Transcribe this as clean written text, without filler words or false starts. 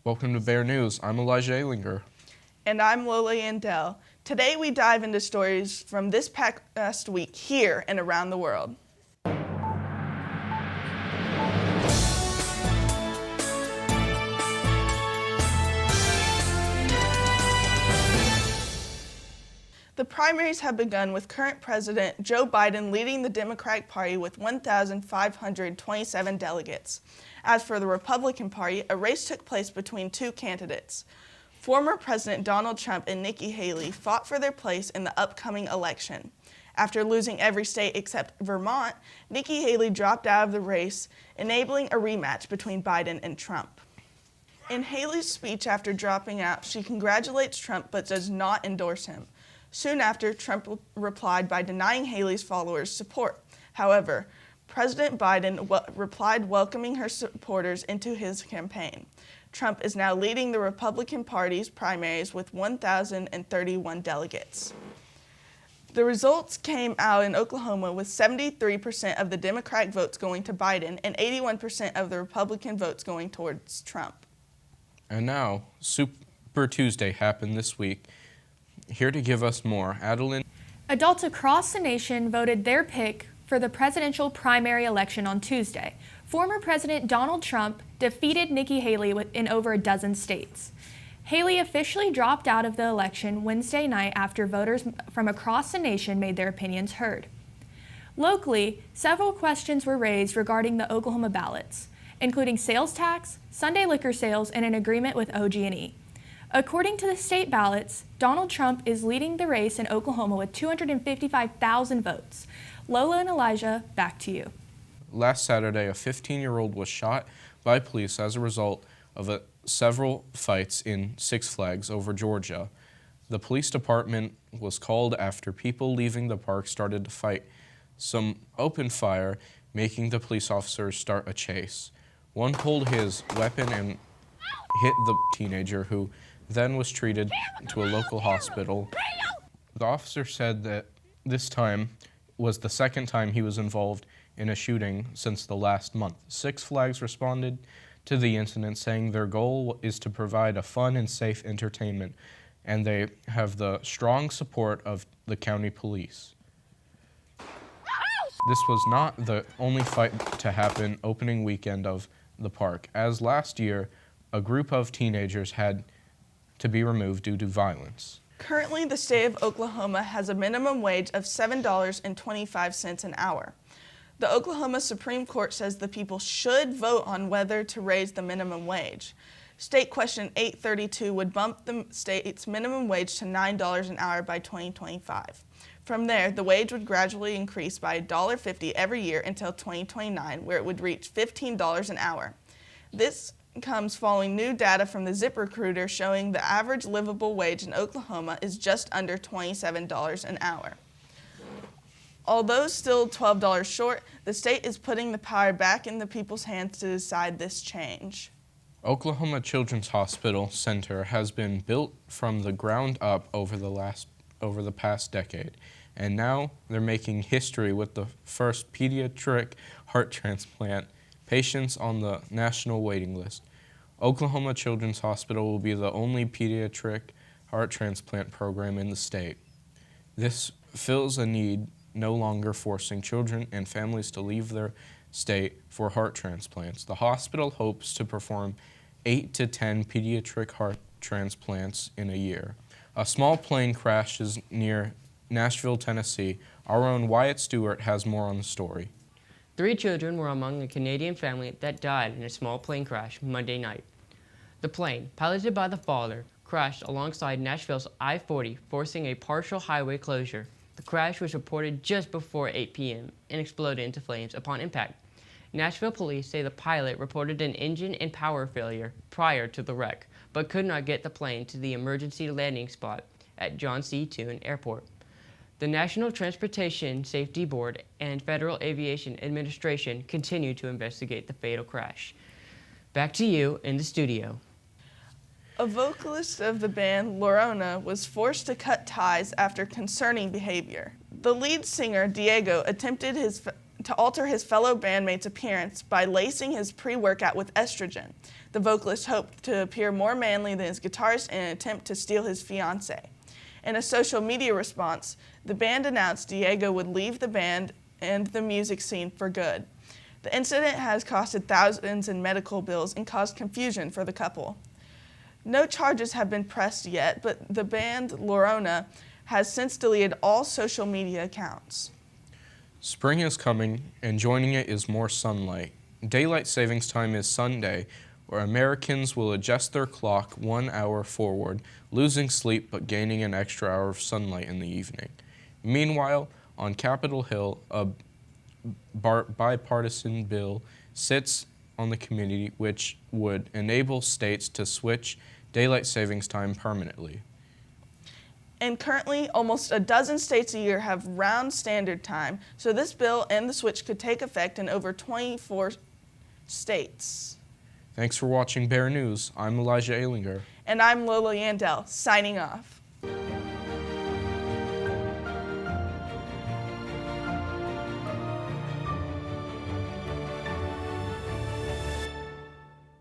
Welcome to Bear News. I'm Elijah Alinger. And I'm Lola Yandel. Today we dive into stories from this past week here and around the world. The primaries have begun with current President Joe Biden leading the Democratic Party with 1,527 delegates. As for the Republican Party, a race took place between two candidates. Former President Donald Trump and Nikki Haley fought for their place in the upcoming election. After losing every state except Vermont, Nikki Haley dropped out of the race, enabling a rematch between Biden and Trump. In Haley's speech after dropping out, she congratulates Trump but does not endorse him. Soon after, Trump replied by denying Haley's followers support. However, President Biden replied welcoming her supporters into his campaign. Trump is now leading the Republican Party's primaries with 1,031 delegates. The results came out in Oklahoma with 73% of the Democratic votes going to Biden and 81% of the Republican votes going towards Trump. And now, Super Tuesday happened this week. Here to give us more, Adeline. Adults across the nation voted their pick for the presidential primary election on Tuesday. Former President Donald Trump defeated Nikki Haley in over a dozen states. Haley officially dropped out of the election Wednesday night after voters from across the nation made their opinions heard. Locally, several questions were raised regarding the Oklahoma ballots, including sales tax, Sunday liquor sales, and an agreement with OG&E. According to the state ballots, Donald Trump is leading the race in Oklahoma with 255,000 votes. Lola and Elijah, back to you. Last Saturday, a 15-year-old was shot by police as a result of several fights in Six Flags over Georgia. The police department was called after people leaving the park started to fight. Some opened fire, making the police officers start a chase. One pulled his weapon and hit the teenager, who then was treated to a local hospital. The officer said that this time was the second time he was involved in a shooting since the last month. Six Flags responded to the incident, saying their goal is to provide a fun and safe entertainment, and they have the strong support of the county police. This was not the only fight to happen opening weekend of the park, as last year a group of teenagers had to be removed due to violence. Currently, the state of Oklahoma has a minimum wage of $7.25 an hour. The Oklahoma Supreme Court says the people should vote on whether to raise the minimum wage. State Question 832 would bump the state's minimum wage to $9 an hour by 2025. From there, the wage would gradually increase by $1.50 every year until 2029, where it would reach $15 an hour. This comes following new data from the ZipRecruiter showing the average livable wage in Oklahoma is just under $27 an hour. Although still $12 short, the state is putting the power back in the people's hands to decide this change. Oklahoma Children's Hospital Center has been built from the ground up over the past decade, and now they're making history with the first pediatric heart transplant patients on the national waiting list. Oklahoma Children's Hospital will be the only pediatric heart transplant program in the state. This fills a need, no longer forcing children and families to leave their state for heart transplants. The hospital hopes to perform 8 to 10 pediatric heart transplants in a year. A small plane crashes near Nashville, Tennessee. Our own Wyatt Stewart has more on the story. 3 children were among a Canadian family that died in a small plane crash Monday night. The plane, piloted by the father, crashed alongside Nashville's I-40, forcing a partial highway closure. The crash was reported just before 8 p.m. and exploded into flames upon impact. Nashville police say the pilot reported an engine and power failure prior to the wreck, but could not get the plane to the emergency landing spot at John C. Toon Airport. The National Transportation Safety Board and Federal Aviation Administration continue to investigate the fatal crash. Back to you in the studio. A vocalist of the band, Lorona, was forced to cut ties after concerning behavior. The lead singer, Diego, attempted his to alter his fellow bandmates' appearance by lacing his pre-workout with estrogen. The vocalist hoped to appear more manly than his guitarist in an attempt to steal his fiancée. In a social media response, the band announced Diego would leave the band and the music scene for good. The incident has costed thousands in medical bills and caused confusion for the couple. No charges have been pressed yet, but the band Llorona has since deleted all social media accounts. Spring is coming, and joining it is more sunlight. Daylight savings time is Sunday, where Americans will adjust their clock 1 hour forward, losing sleep but gaining an extra hour of sunlight in the evening. Meanwhile, on Capitol Hill, a bipartisan bill sits on the committee which would enable states to switch daylight savings time permanently. And currently, almost a dozen states a year have round standard time, so this bill and the switch could take effect in over 24 states. Thanks for watching Bear News. I'm Elijah Alinger. And I'm Lola Yandel, signing off.